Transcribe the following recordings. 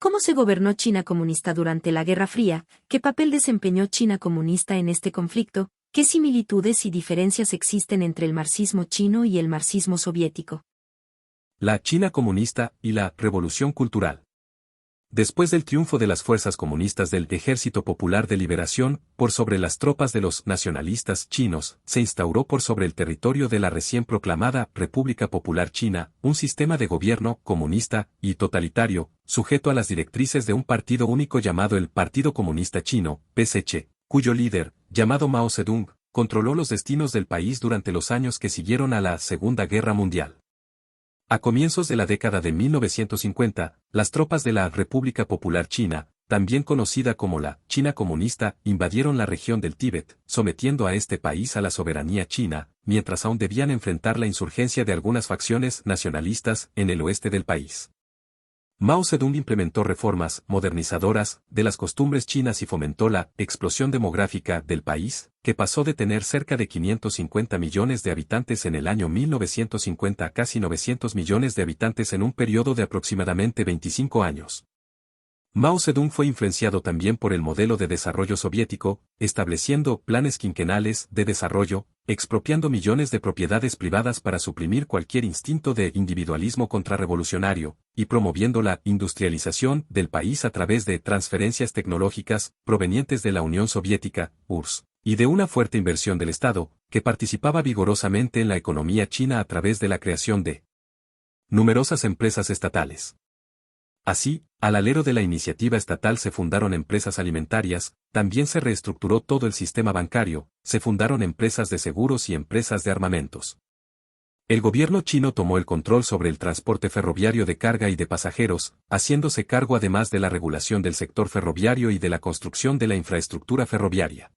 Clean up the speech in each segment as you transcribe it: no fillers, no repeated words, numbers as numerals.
¿Cómo se gobernó China comunista durante la Guerra Fría? ¿Qué papel desempeñó China comunista en este conflicto? ¿Qué similitudes y diferencias existen entre el marxismo chino y el marxismo soviético? La China comunista y la Revolución Cultural. Después del triunfo de las fuerzas comunistas del Ejército Popular de Liberación, por sobre las tropas de los nacionalistas chinos, se instauró por sobre el territorio de la recién proclamada República Popular China, un sistema de gobierno comunista y totalitario, sujeto a las directrices de un partido único llamado el Partido Comunista Chino, PCC, cuyo líder, llamado Mao Zedong, controló los destinos del país durante los años que siguieron a la Segunda Guerra Mundial. A comienzos de la década de 1950, las tropas de la República Popular China, también conocida como la China comunista, invadieron la región del Tíbet, sometiendo a este país a la soberanía china, mientras aún debían enfrentar la insurgencia de algunas facciones nacionalistas en el oeste del país. Mao Zedong implementó reformas modernizadoras de las costumbres chinas y fomentó la explosión demográfica del país, que pasó de tener cerca de 550 millones de habitantes en el año 1950 a casi 900 millones de habitantes en un periodo de aproximadamente 25 años. Mao Zedong fue influenciado también por el modelo de desarrollo soviético, estableciendo planes quinquenales de desarrollo, expropiando millones de propiedades privadas para suprimir cualquier instinto de individualismo contrarrevolucionario, y promoviendo la industrialización del país a través de transferencias tecnológicas provenientes de la Unión Soviética, URSS, y de una fuerte inversión del Estado, que participaba vigorosamente en la economía china a través de la creación de numerosas empresas estatales. Así, al alero de la iniciativa estatal se fundaron empresas alimentarias, también se reestructuró todo el sistema bancario, se fundaron empresas de seguros y empresas de armamentos. El gobierno chino tomó el control sobre el transporte ferroviario de carga y de pasajeros, haciéndose cargo además de la regulación del sector ferroviario y de la construcción de la infraestructura ferroviaria.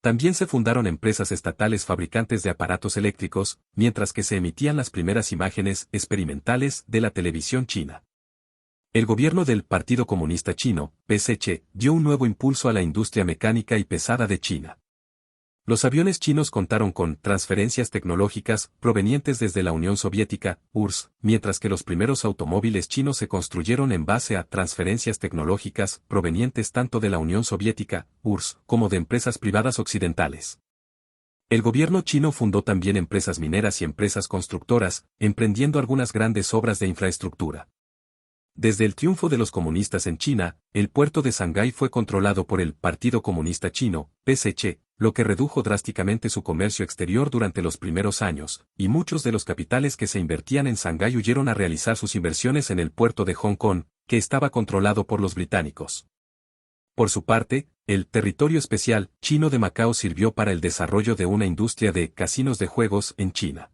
También se fundaron empresas estatales fabricantes de aparatos eléctricos, mientras que se emitían las primeras imágenes experimentales de la televisión china. El gobierno del Partido Comunista Chino, PCC, dio un nuevo impulso a la industria mecánica y pesada de China. Los aviones chinos contaron con transferencias tecnológicas provenientes desde la Unión Soviética, URSS, mientras que los primeros automóviles chinos se construyeron en base a transferencias tecnológicas provenientes tanto de la Unión Soviética, URSS, como de empresas privadas occidentales. El gobierno chino fundó también empresas mineras y empresas constructoras, emprendiendo algunas grandes obras de infraestructura. Desde el triunfo de los comunistas en China, el puerto de Shanghái fue controlado por el Partido Comunista Chino, PCC, lo que redujo drásticamente su comercio exterior durante los primeros años, y muchos de los capitales que se invertían en Shanghái huyeron a realizar sus inversiones en el puerto de Hong Kong, que estaba controlado por los británicos. Por su parte, el territorio especial chino de Macao sirvió para el desarrollo de una industria de casinos de juegos en China.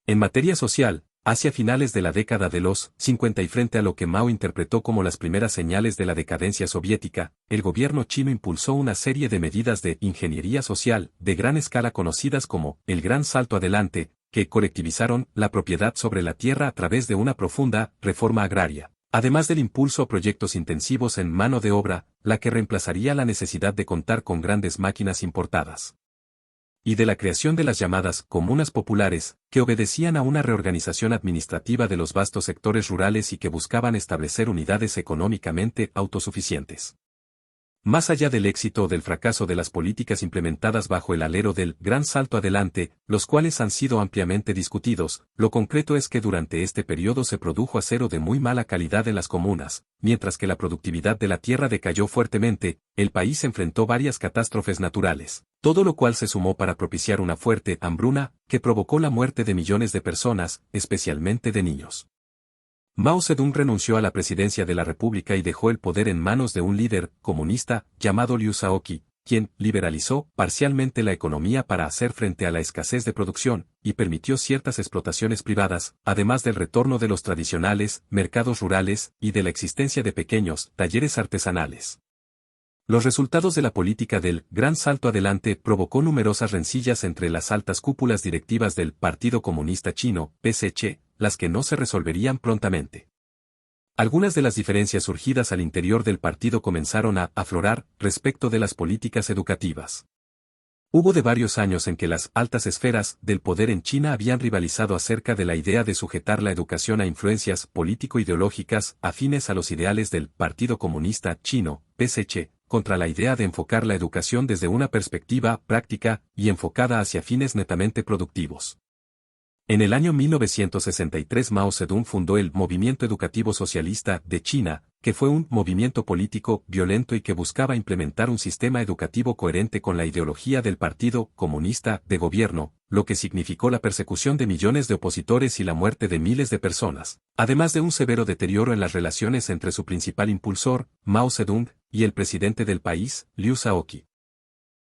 En materia social, hacia finales de la década de los 50 y frente a lo que Mao interpretó como las primeras señales de la decadencia soviética, el gobierno chino impulsó una serie de medidas de ingeniería social de gran escala conocidas como el Gran Salto Adelante, que colectivizaron la propiedad sobre la tierra a través de una profunda reforma agraria, además del impulso a proyectos intensivos en mano de obra, la que reemplazaría la necesidad de contar con grandes máquinas importadas. Y de la creación de las llamadas comunas populares, que obedecían a una reorganización administrativa de los vastos sectores rurales y que buscaban establecer unidades económicamente autosuficientes. Más allá del éxito o del fracaso de las políticas implementadas bajo el alero del Gran Salto Adelante, los cuales han sido ampliamente discutidos, lo concreto es que durante este periodo se produjo acero de muy mala calidad en las comunas, mientras que la productividad de la tierra decayó fuertemente, el país enfrentó varias catástrofes naturales, todo lo cual se sumó para propiciar una fuerte hambruna, que provocó la muerte de millones de personas, especialmente de niños. Mao Zedong renunció a la presidencia de la República y dejó el poder en manos de un líder comunista llamado Liu Shaoqi, quien liberalizó parcialmente la economía para hacer frente a la escasez de producción y permitió ciertas explotaciones privadas, además del retorno de los tradicionales mercados rurales y de la existencia de pequeños talleres artesanales. Los resultados de la política del Gran Salto Adelante provocó numerosas rencillas entre las altas cúpulas directivas del Partido Comunista Chino, PCC, las que no se resolverían prontamente. Algunas de las diferencias surgidas al interior del partido comenzaron a aflorar respecto de las políticas educativas. Hubo de varios años en que las altas esferas del poder en China habían rivalizado acerca de la idea de sujetar la educación a influencias político-ideológicas afines a los ideales del Partido Comunista Chino, PCC, contra la idea de enfocar la educación desde una perspectiva práctica y enfocada hacia fines netamente productivos. En el año 1963 Mao Zedong fundó el Movimiento Educativo Socialista de China, que fue un movimiento político violento y que buscaba implementar un sistema educativo coherente con la ideología del Partido Comunista de Gobierno, lo que significó la persecución de millones de opositores y la muerte de miles de personas, además de un severo deterioro en las relaciones entre su principal impulsor, Mao Zedong, y el presidente del país, Liu Shaoqi.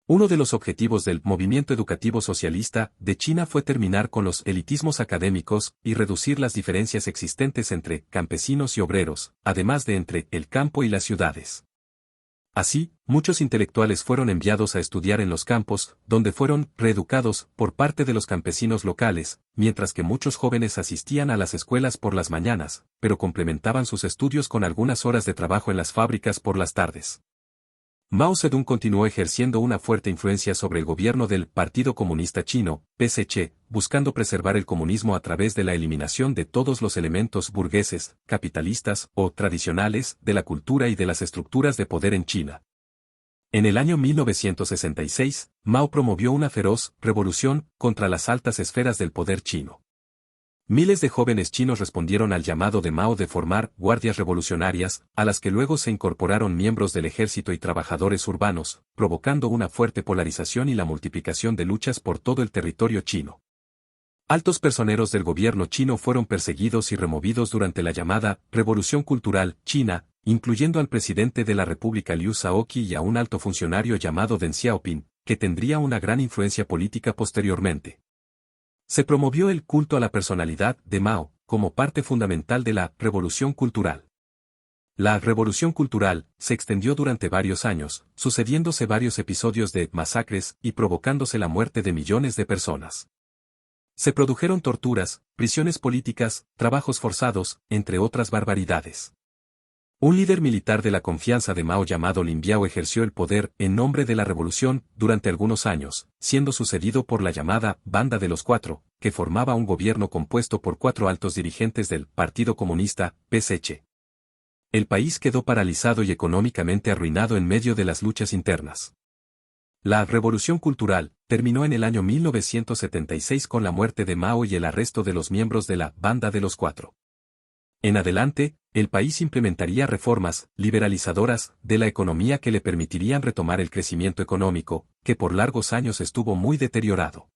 Uno de los objetivos del movimiento educativo socialista de China fue terminar con los elitismos académicos y reducir las diferencias existentes entre campesinos y obreros, además de entre el campo y las ciudades. Así, muchos intelectuales fueron enviados a estudiar en los campos, donde fueron reeducados por parte de los campesinos locales, mientras que muchos jóvenes asistían a las escuelas por las mañanas, pero complementaban sus estudios con algunas horas de trabajo en las fábricas por las tardes. Mao Zedong continuó ejerciendo una fuerte influencia sobre el gobierno del Partido Comunista Chino, PCC, buscando preservar el comunismo a través de la eliminación de todos los elementos burgueses, capitalistas o tradicionales de la cultura y de las estructuras de poder en China. En el año 1966, Mao promovió una feroz revolución contra las altas esferas del poder chino. Miles de jóvenes chinos respondieron al llamado de Mao de formar guardias revolucionarias, a las que luego se incorporaron miembros del ejército y trabajadores urbanos, provocando una fuerte polarización y la multiplicación de luchas por todo el territorio chino. Altos personeros del gobierno chino fueron perseguidos y removidos durante la llamada Revolución Cultural China, incluyendo al presidente de la República Liu Shaoqi y a un alto funcionario llamado Deng Xiaoping, que tendría una gran influencia política posteriormente. Se promovió el culto a la personalidad de Mao, como parte fundamental de la Revolución Cultural. La Revolución Cultural se extendió durante varios años, sucediéndose varios episodios de masacres y provocándose la muerte de millones de personas. Se produjeron torturas, prisiones políticas, trabajos forzados, entre otras barbaridades. Un líder militar de la confianza de Mao llamado Lin Biao ejerció el poder en nombre de la revolución durante algunos años, siendo sucedido por la llamada Banda de los Cuatro, que formaba un gobierno compuesto por 4 altos dirigentes del Partido Comunista, PCC. El país quedó paralizado y económicamente arruinado en medio de las luchas internas. La Revolución Cultural terminó en el año 1976 con la muerte de Mao y el arresto de los miembros de la Banda de los Cuatro. En adelante, el país implementaría reformas liberalizadoras de la economía que le permitirían retomar el crecimiento económico, que por largos años estuvo muy deteriorado.